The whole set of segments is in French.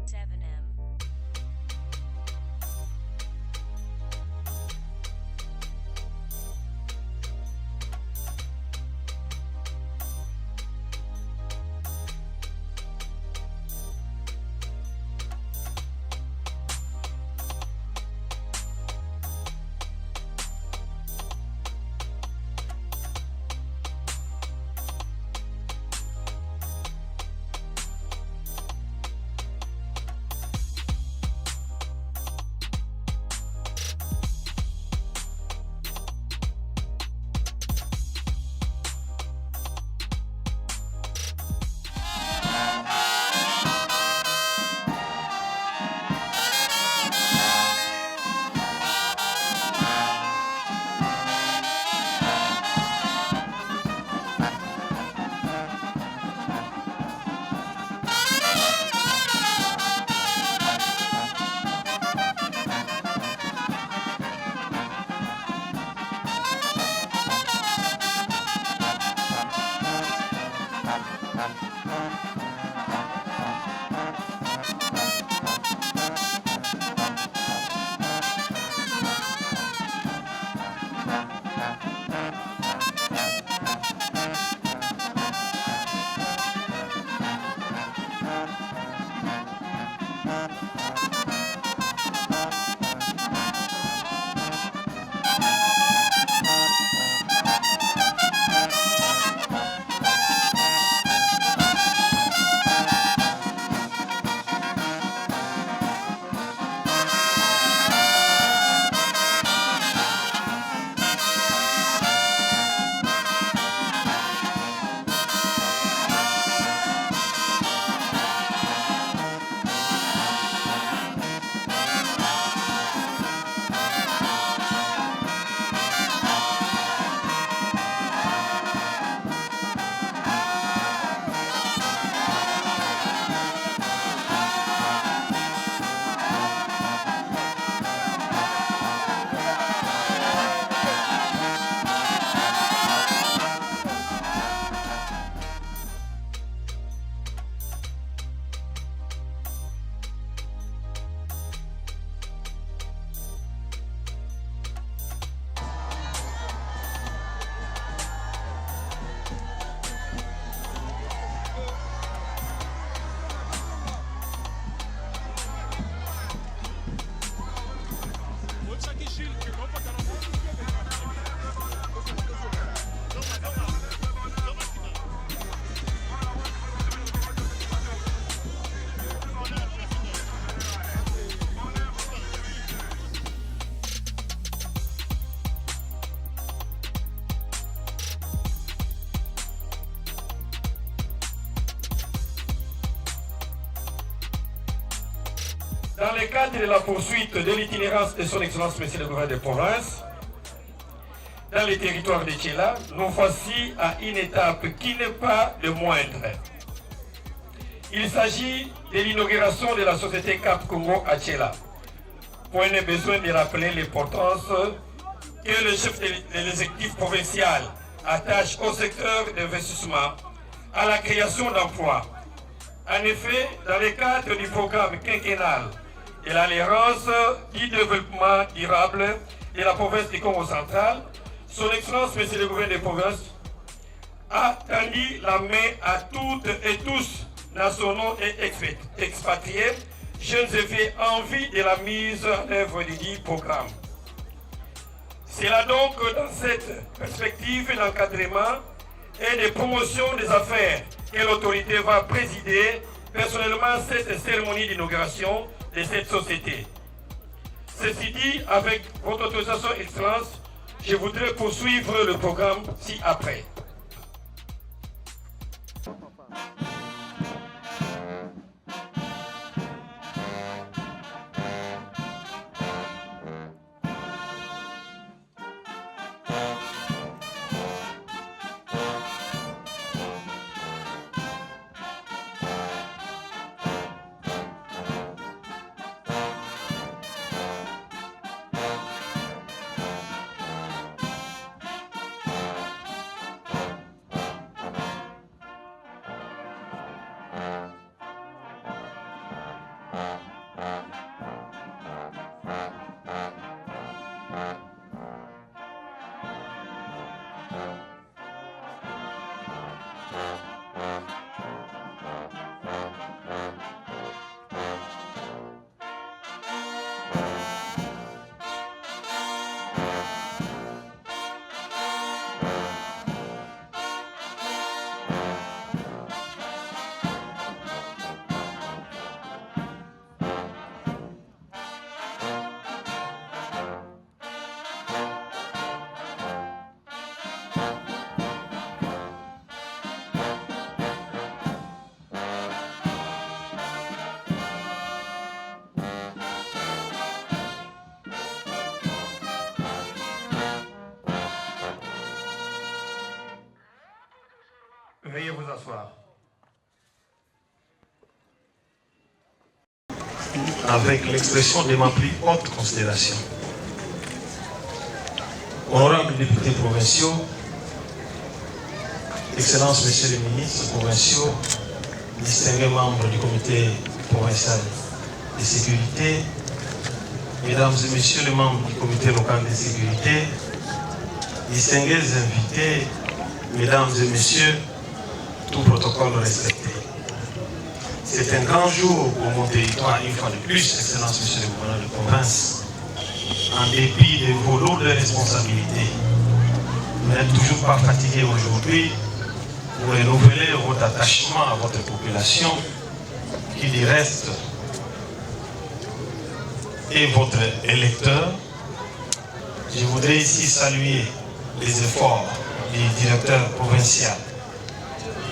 7M. Dans le cadre de la poursuite de l'itinérance de son Excellence Monsieur le Gouverneur de province, dans les territoires de Tchela, nous voici à une étape qui n'est pas le moindre. Il s'agit de l'inauguration de la société Cap Congo à Tchela. Point n'est besoin de rappeler l'importance que le chef de l'exécutif provincial attache au secteur d'investissement, à la création d'emplois. En effet, dans le cadre du programme quinquennal de l'Alliance du développement durable de la province du Congo central, son Excellence, Monsieur le Gouverneur de province, a tendu la main à toutes et tous, nationaux et expatriés, jeunes et vieux, en vue de la mise en œuvre du dit programme. C'est là donc dans cette perspective d'encadrement et de promotion des affaires que l'autorité va présider personnellement cette cérémonie d'inauguration de cette société. Ceci dit, avec votre autorisation, Excellence, je voudrais poursuivre le programme ci-après. Veuillez vous asseoir. Avec l'expression de ma plus haute considération. Honorables députés provinciaux, Excellences, Messieurs les ministres provinciaux, distingués membres du comité provincial de sécurité, Mesdames et Messieurs les membres du comité local de sécurité, distingués invités, Mesdames et Messieurs, tout protocole respecté. C'est un grand jour pour mon territoire, une fois de plus, Excellence, Monsieur le gouverneur de province, en dépit de vos lourdes responsabilités. Vous n'êtes toujours pas fatigué aujourd'hui pour renouveler votre attachement à votre population, qui du reste est votre électeur. Je voudrais ici saluer les efforts du directeur provincial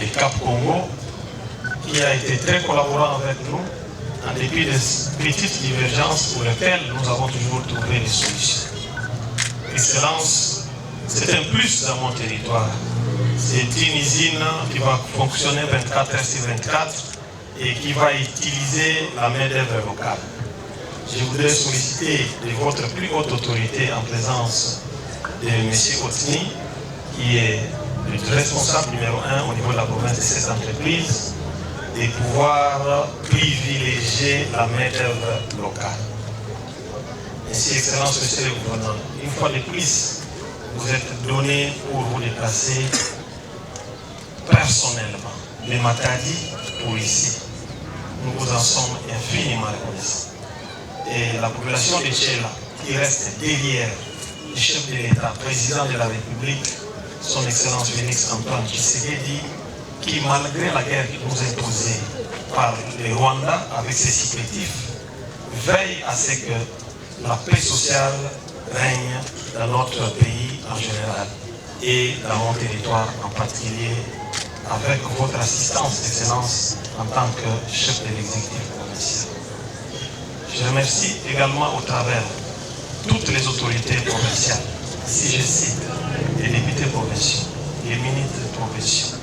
et Cap Congo, qui a été très collaborant avec nous, en dépit de petites divergences pour lesquelles nous avons toujours trouvé des solutions. Excellence, c'est un plus dans mon territoire. C'est une usine qui va fonctionner 24 heures sur 24 et qui va utiliser la main-d'œuvre locale. Je voudrais solliciter de votre plus haute autorité en présence de M. Otni, qui est le responsable numéro 1 au niveau de la province de cette entreprise, de pouvoir privilégier la main-d'œuvre locale. Ainsi, Excellence, Monsieur le gouverneur, une fois de plus, vous êtes donné pour vous déplacer personnellement de Matadi pour ici. Nous vous en sommes infiniment reconnaissants. Et la population de Tchela, qui reste derrière le chef de l'État, président de la République, son Excellence Félix Antoine Tshisekedi, qui malgré la guerre qui nous est posée par le Rwanda avec ses supplétifs, veille à ce que la paix sociale règne dans notre pays en général et dans mon territoire en particulier, avec votre assistance, Excellence, en tant que chef de l'exécutif provincial. Je remercie également au travers toutes les autorités provinciales, si je cite les députés provinciaux, les ministres provinciaux,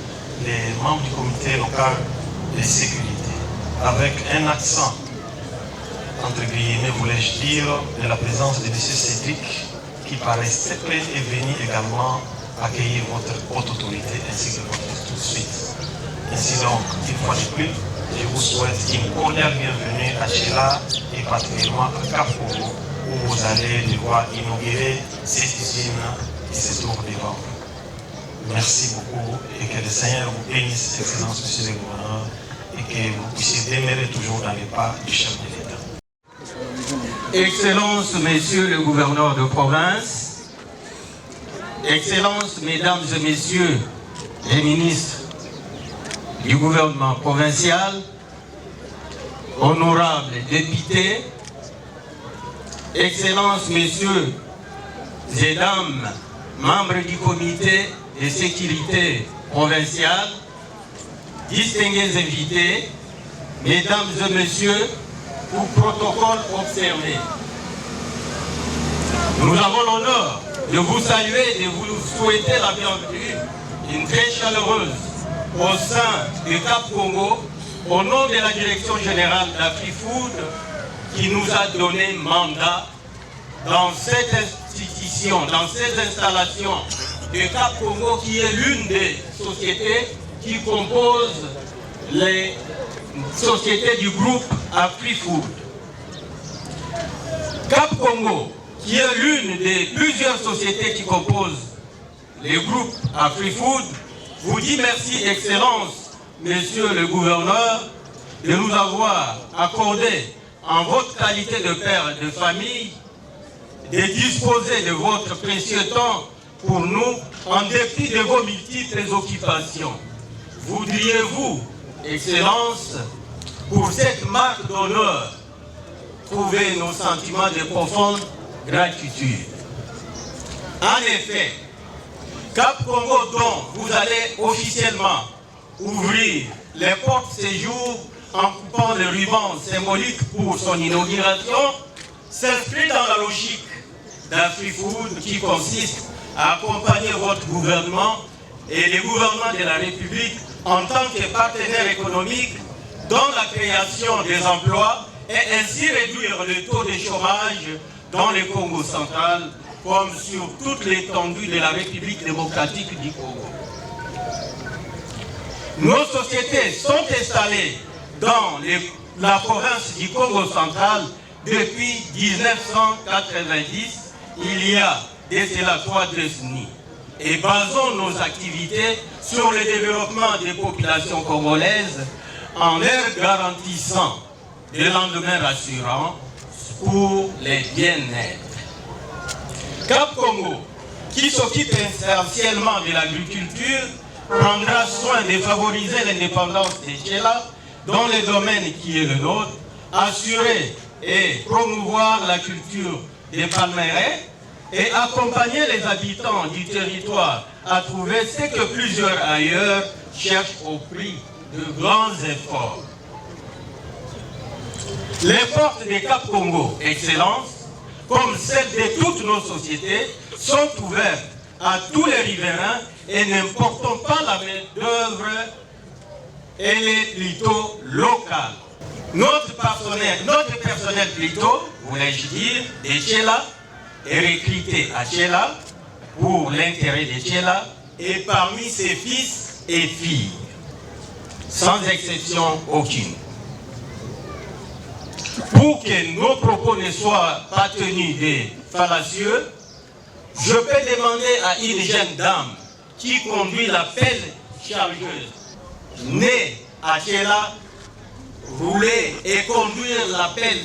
les membres du comité local de sécurité, avec un accent, entre guillemets, voulais-je dire, de la présence de M. Cédric, qui paraissait prêt et venu également accueillir votre haute autorité ainsi que votre tout de suite. Ainsi donc, une fois de plus, je vous souhaite une cordiale bienvenue à Tchela et particulièrement à Cap Congo, où vous allez devoir inaugurer cette usine qui se trouve devant vous. Merci beaucoup et que le Seigneur vous bénisse, Excellence, Monsieur le gouverneur, et que vous puissiez demeurer toujours dans les pas du chef de l'État. Excellences, Messieurs le gouverneur de province, Excellences, Mesdames et Messieurs les ministres du gouvernement provincial, honorables députés, Excellences, Messieurs et Dames, membres du comité de sécurité provinciale, distingués invités, Mesdames et Messieurs, pour protocole observé. Nous avons l'honneur de vous saluer et de vous souhaiter la bienvenue, une très chaleureuse, au sein du Cap Congo, au nom de la Direction Générale d'Afrifood, qui nous a donné mandat dans cette institution, dans cette installation du Cap Congo, qui est l'une des sociétés qui composent les sociétés du groupe Afrifood. Cap Congo, qui est l'une des plusieurs sociétés qui composent le groupe Afrifood, vous dit merci, Excellence, Monsieur le Gouverneur, de nous avoir accordé, en votre qualité de père de famille, de disposer de votre précieux temps pour nous, en dépit de vos multiples occupations. Voudriez-vous, Excellence, pour cette marque d'honneur, trouver nos sentiments de profonde gratitude? En effet, Cap Congo, dont vous allez officiellement ouvrir les portes séjour en coupant le ruban symbolique pour son inauguration, s'inscrit dans la logique d'AfriFood qui consiste à accompagner votre gouvernement et les gouvernements de la République en tant que partenaire économique dans la création des emplois et ainsi réduire le taux de chômage dans le Congo central comme sur toute l'étendue de la République démocratique du Congo. Nos sociétés sont installées dans la province du Congo central depuis 1990, il y a de cela 3 décennies, et basons nos activités sur le développement des populations congolaises en leur garantissant des lendemains rassurants pour les bien-être. Cap Congo, qui s'occupe essentiellement de l'agriculture, prendra soin de favoriser l'indépendance des Tchéla dans le domaine qui est le nôtre, assurer et promouvoir la culture des palmeraies et accompagner les habitants du territoire à trouver ce que plusieurs ailleurs cherchent au prix de grands efforts. Les portes de Cap Congo, Excellence, comme celles de toutes nos sociétés, sont ouvertes à tous les riverains et n'importons pas la main-d'œuvre, elle est plutôt locale. Notre personnel plutôt, voulais-je dire, des Tchéla, est recruté à Tchéla pour l'intérêt des Tchéla et parmi ses fils et filles, sans exception aucune. Pour que nos propos ne soient pas tenus de fallacieux, je peux demander à une jeune dame qui conduit la pelle chargeuse, née à Tchéla, rouler et conduire la pelle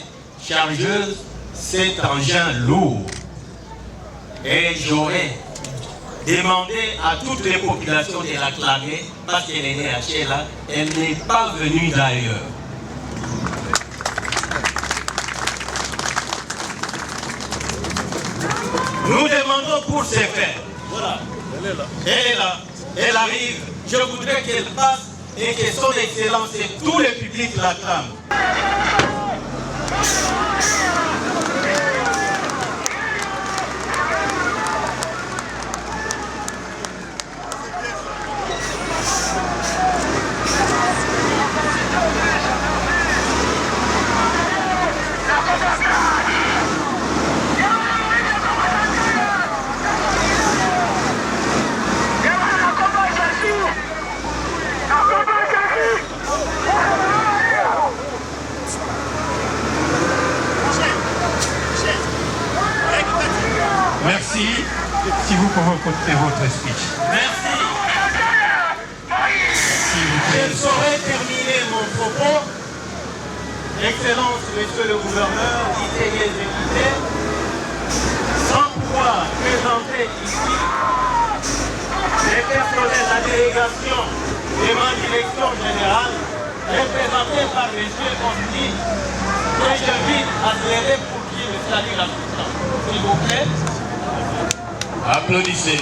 chargeuse, cet engin lourd. Et j'aurais demandé à toutes les populations de l'acclamer, parce qu'elle est née à Tchéla, elle n'est pas venue d'ailleurs. Nous demandons pour ces faits. Voilà. Elle est là. Elle arrive. Je voudrais qu'elle passe et que son Excellence et tout le public l'acclament. Merci. Si vous pouvez continuer votre speech. Merci. Je ne saurais terminer mon propos. Excellence, Monsieur le Gouverneur, distingués invités, sans pouvoir présenter ici les personnels, la délégation de ma direction générale, représentée par M. Osni, que j'invite à se lever pour qu'il me salue la puissance. S'il vous plaît. Applaudissez.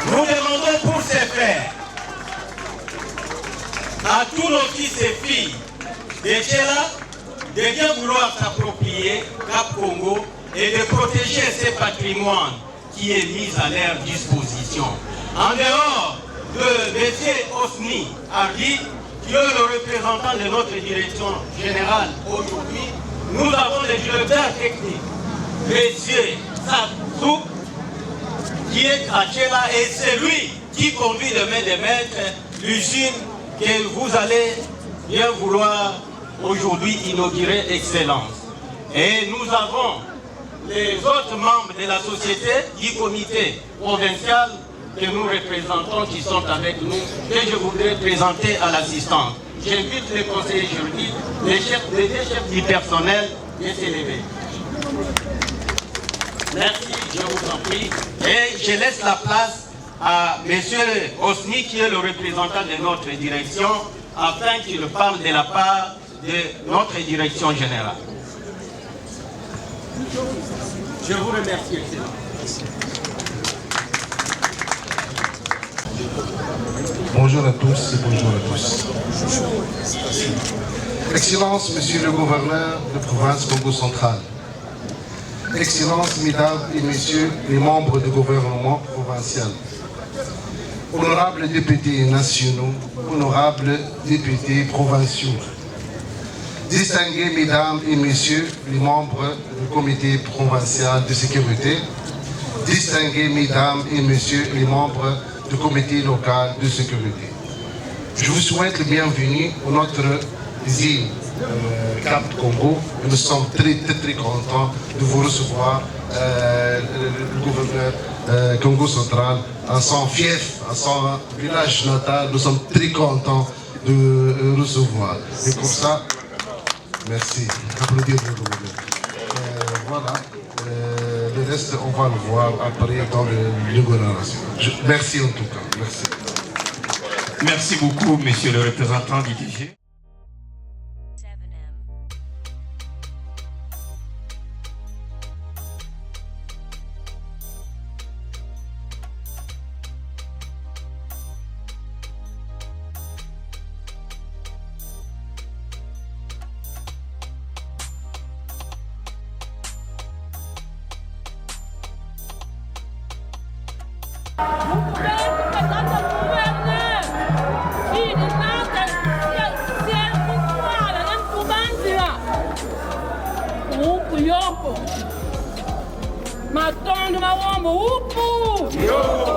Nous demandons pour ces frères à tous nos fils et filles de Tchéla de bien vouloir s'approprier Cap Congo et de protéger ces patrimoines qui est mis à leur disposition. En dehors de M. Osni Hardy, qui est le représentant de notre direction générale aujourd'hui, nous avons le directeur technique, M. Satsou, qui est à Tchéla, et c'est lui qui conduit de main de maître l'usine que vous allez bien vouloir aujourd'hui inaugurer, Excellence. Et nous avons les autres membres de la société du comité provincial que nous représentons qui sont avec nous, que je voudrais présenter à l'assistance. J'invite les conseillers juridiques, les deux chefs du personnel de s'élever. Merci, je vous en prie. Et je laisse la place à M. Osni, qui est le représentant de notre direction, afin qu'il parle de la part de notre direction générale. Je vous remercie, Excellence. Bonjour à tous et bonjour à tous. Excellence, Monsieur le Gouverneur de province Congo central. Excellences, Mesdames et Messieurs les membres du gouvernement provincial. Honorables députés nationaux, honorables députés provinciaux. Distingués Mesdames et Messieurs les membres du comité provincial de sécurité. Distingués Mesdames et Messieurs les membres du comité local de sécurité. Je vous souhaite le bienvenue à notre île Cap Congo. Nous sommes très contents de vous recevoir, le gouverneur Congo central, à son fief, à son village natal. Nous sommes très contents de recevoir. Et pour ça, merci. Applaudir le gouverneur. Voilà. Le reste, on va le voir après dans le gouvernement. Merci en tout cas. Merci. Merci beaucoup, monsieur le représentant du DG. Matondo mawombo upu